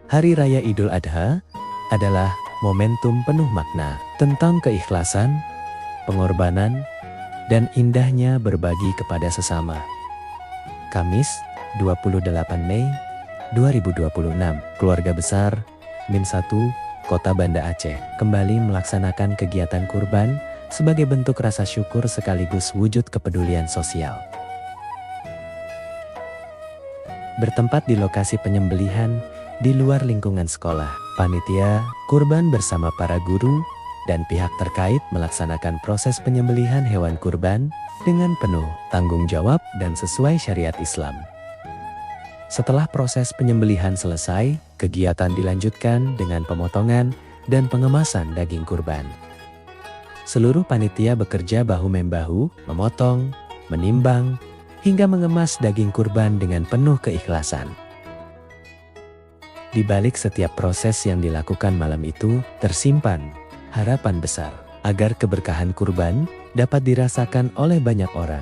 Hari Raya Idul Adha adalah momentum penuh makna tentang keikhlasan, pengorbanan, dan indahnya berbagi kepada sesama. Kamis, 28 Mei 2026, keluarga besar Min 1, Kota Banda Aceh, kembali melaksanakan kegiatan kurban sebagai bentuk rasa syukur sekaligus wujud kepedulian sosial. Bertempat di lokasi penyembelihan di luar lingkungan sekolah, panitia kurban bersama para guru dan pihak terkait melaksanakan proses penyembelihan hewan kurban dengan penuh tanggung jawab dan sesuai syariat Islam. Setelah proses penyembelihan selesai, kegiatan dilanjutkan dengan pemotongan dan pengemasan daging kurban. Seluruh panitia bekerja bahu-membahu, memotong, menimbang, hingga mengemas daging kurban dengan penuh keikhlasan. Di balik setiap proses yang dilakukan malam itu, tersimpan harapan besar agar keberkahan kurban dapat dirasakan oleh banyak orang.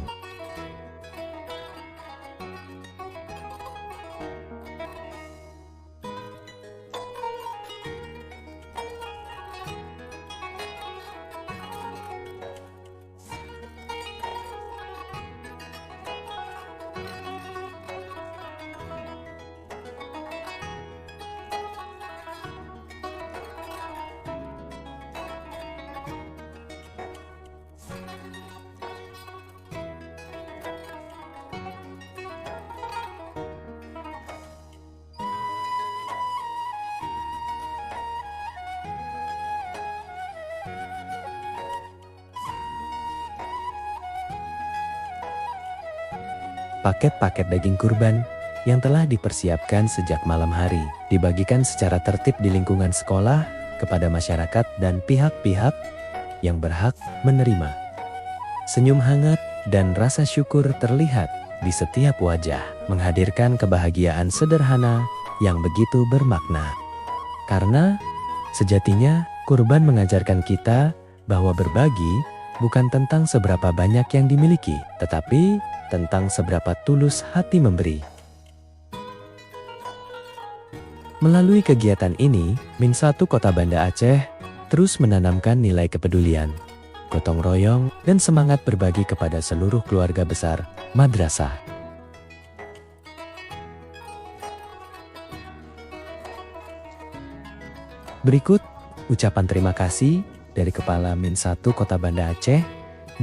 Paket-paket daging kurban yang telah dipersiapkan sejak malam hari dibagikan secara tertib di lingkungan sekolah kepada masyarakat dan pihak-pihak yang berhak menerima. Senyum hangat dan rasa syukur terlihat di setiap wajah, menghadirkan kebahagiaan sederhana yang begitu bermakna. Karena sejatinya kurban mengajarkan kita bahwa berbagi bukan tentang seberapa banyak yang dimiliki, tetapi tentang seberapa tulus hati memberi. Melalui kegiatan ini, Min 1 Kota Banda Aceh terus menanamkan nilai kepedulian, gotong royong, dan semangat berbagi kepada seluruh keluarga besar madrasah. Berikut ucapan terima kasih dari Kepala Min 1 Kota Banda Aceh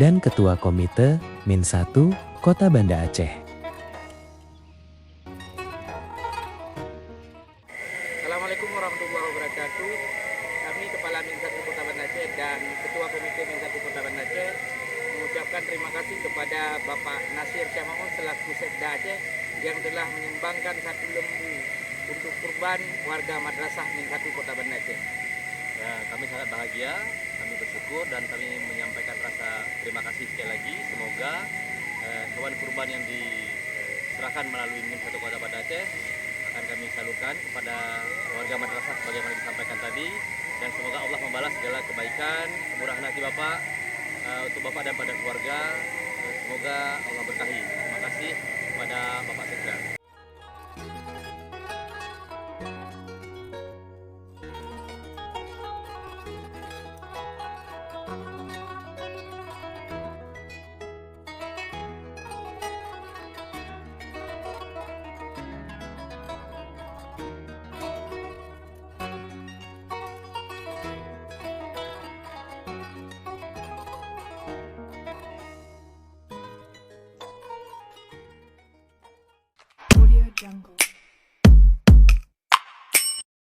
dan Ketua Komite Min 1 Kota Banda Aceh. Assalamualaikum warahmatullahi wabarakatuh. Kami Kepala Min 1 Kota Banda Aceh dan Ketua Komite Min 1 Kota Banda Aceh mengucapkan terima kasih kepada Bapak Nasir Syamaun selaku Sekda Aceh yang telah menyumbangkan 1 lembu untuk kurban warga madrasah Min 1 Kota Banda Aceh. Ya, kami sangat bahagia, kami bersyukur dan kami menyampaikan rasa terima kasih sekali lagi. Semoga hewan kurban yang diserahkan melalui Min 1 Kota Banda Aceh akan kami salurkan kepada warga madrasah sebagaimana disampaikan tadi, dan semoga Allah membalas segala kebaikan, kemurahan hati Bapak untuk Bapak dan pada keluarga. Semoga Allah berkahi. Terima kasih kepada Bapak Sekda. Audio Jungle.